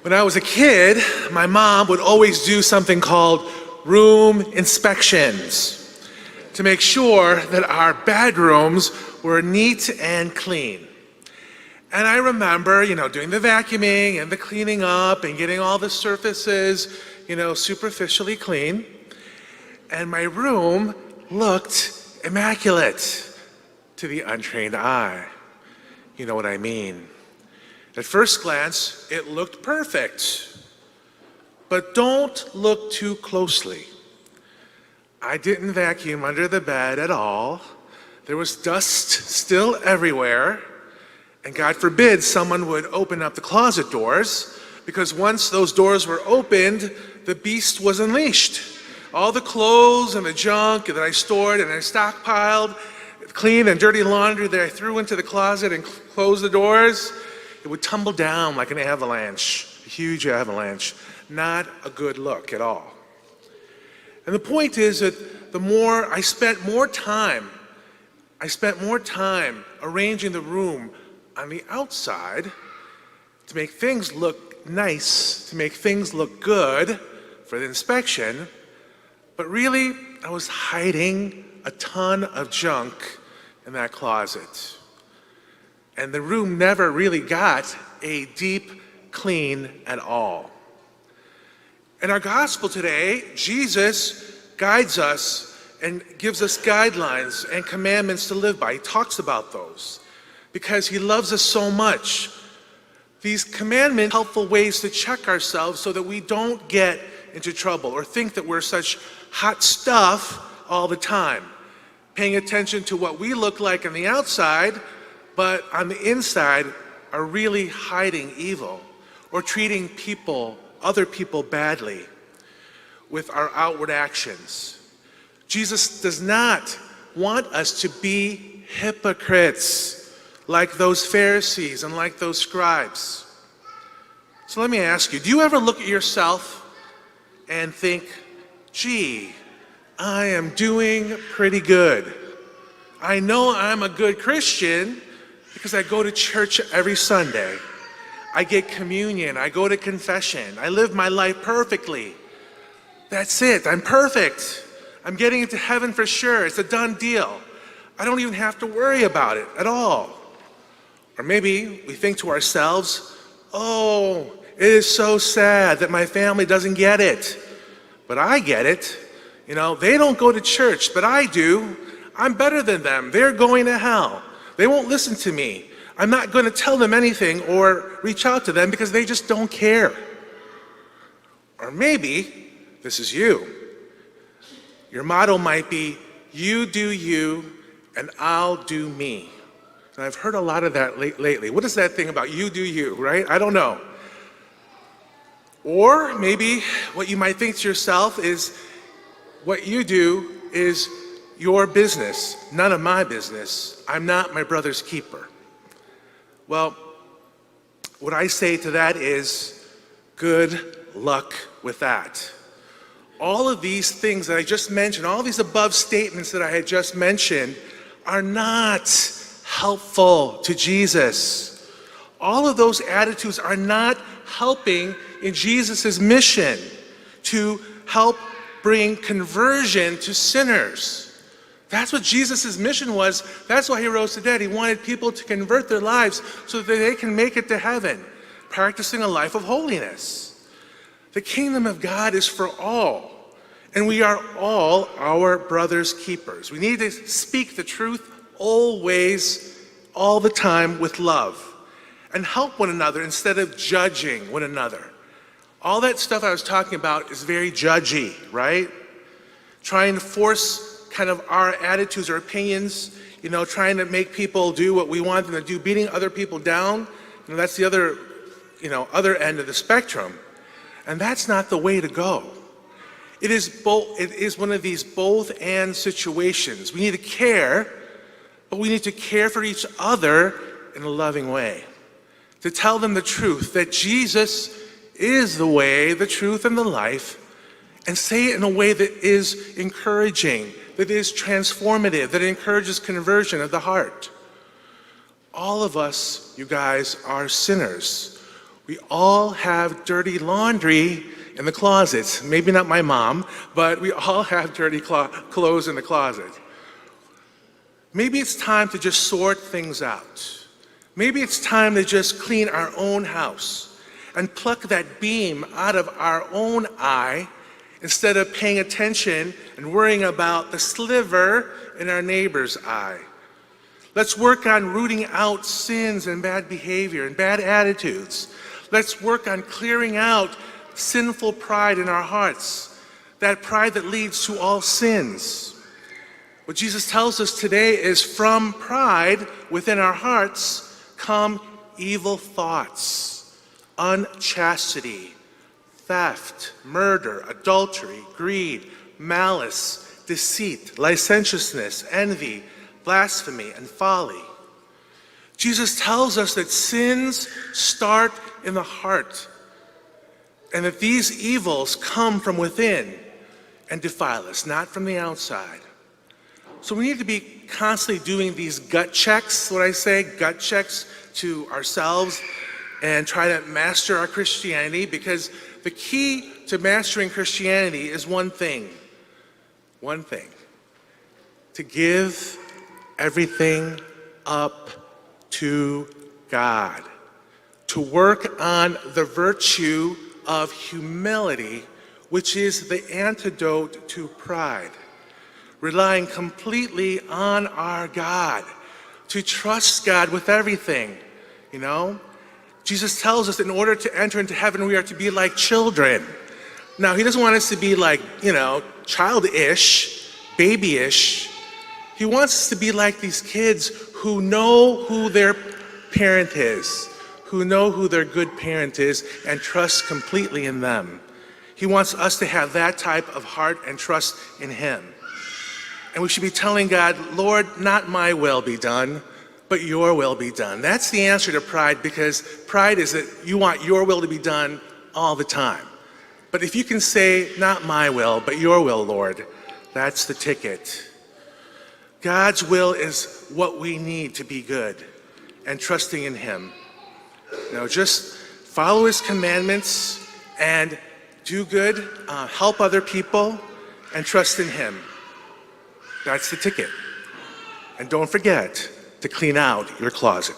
When I was a kid, my mom would always do something called room inspections to make sure that our bedrooms were neat and clean. And I remember, doing the vacuuming and the cleaning up and getting all the surfaces, superficially clean. And my room looked immaculate to the untrained eye. You know what I mean? At first glance, it looked perfect. But don't look too closely. I didn't vacuum under the bed at all. There was dust still everywhere. And God forbid someone would open up the closet doors, because once those doors were opened, the beast was unleashed. All the clothes and the junk that I stored and I stockpiled, clean and dirty laundry that I threw into the closet and closed the doors, it would tumble down like an avalanche, a huge avalanche. Not a good look at all. And the point is that the more I spent more time arranging the room on the outside to make things look nice, to make things look good for the inspection, but really I was hiding a ton of junk in that closet. And the room never really got a deep clean at all. In our gospel today, Jesus guides us and gives us guidelines and commandments to live by. He talks about those because he loves us so much. These commandments are helpful ways to check ourselves so that we don't get into trouble or think that we're such hot stuff all the time, paying attention to what we look like on the outside, but on the inside are really hiding evil or treating other people badly with our outward actions. Jesus does not want us to be hypocrites like those Pharisees and like those scribes. So let me ask you, do you ever look at yourself and think, gee, I am doing pretty good. I know I'm a good Christian because I go to church every Sunday. I get communion, I go to confession, I live my life perfectly. That's it, I'm perfect. I'm getting into heaven for sure, it's a done deal. I don't even have to worry about it at all. Or maybe we think to ourselves, oh, it is so sad that my family doesn't get it. But I get it. They don't go to church, but I do. I'm better than them. They're going to hell. They won't listen to me. I'm not going to tell them anything or reach out to them because they just don't care. Or maybe this is you. Your motto might be, you do you and I'll do me. And I've heard a lot of that lately. What is that thing about you do you, right? I don't know. Or maybe what you might think to yourself is, what you do is your business, none of my business. I'm not my brother's keeper. Well, what I say to that is, good luck with that. All of these things that I just mentioned, all these above statements that I had just mentioned, are not helpful to Jesus. All of those attitudes are not helping in Jesus' mission to help bring conversion to sinners. That's what Jesus' mission was. That's why he rose to dead. He wanted people to convert their lives so that they can make it to heaven, practicing a life of holiness. The kingdom of God is for all, and we are all our brother's keepers. We need to speak the truth always, all the time with love, and help one another instead of judging one another. All that stuff I was talking about is very judgy, right? Trying to force kind of our attitudes or opinions, trying to make people do what we want them to do, beating other people down. That's the other end of the spectrum. And that's not the way to go. It is one of these both and situations. We need to care, but we need to care for each other in a loving way. To tell them the truth, that Jesus is the way, the truth, and the life, and say it in a way that is encouraging, that is transformative, that encourages conversion of the heart. All of us, you guys, are sinners. We all have dirty laundry in the closets. Maybe not my mom, but we all have dirty clothes in the closet. Maybe it's time to just sort things out. Maybe it's time to just clean our own house and pluck that beam out of our own eye instead of paying attention and worrying about the sliver in our neighbor's eye. Let's work on rooting out sins and bad behavior and bad attitudes. Let's work on clearing out sinful pride in our hearts, that pride that leads to all sins. What Jesus tells us today is from pride within our hearts come evil thoughts, unchastity, theft, murder, adultery, greed, malice, deceit, licentiousness, envy, blasphemy, and folly. Jesus tells us that sins start in the heart and that these evils come from within and defile us, not from the outside. So we need to be constantly doing these gut checks, what I say, gut checks to ourselves and try to master our Christianity, because the key to mastering Christianity is one thing, to give everything up to God, to work on the virtue of humility, which is the antidote to pride, relying completely on our God, to trust God with everything, you know? Jesus tells us that in order to enter into heaven, we are to be like children. Now, he doesn't want us to be like, childish, babyish. He wants us to be like these kids who know who their parent is, who know who their good parent is, and trust completely in them. He wants us to have that type of heart and trust in him. And we should be telling God, Lord, not my will be done, but your will be done. That's the answer to pride, because pride is that you want your will to be done all the time. But if you can say, not my will, but your will, Lord, that's the ticket. God's will is what we need to be good, and trusting in him. Just follow his commandments and do good, help other people, and trust in him. That's the ticket. And don't forget to clean out your closet.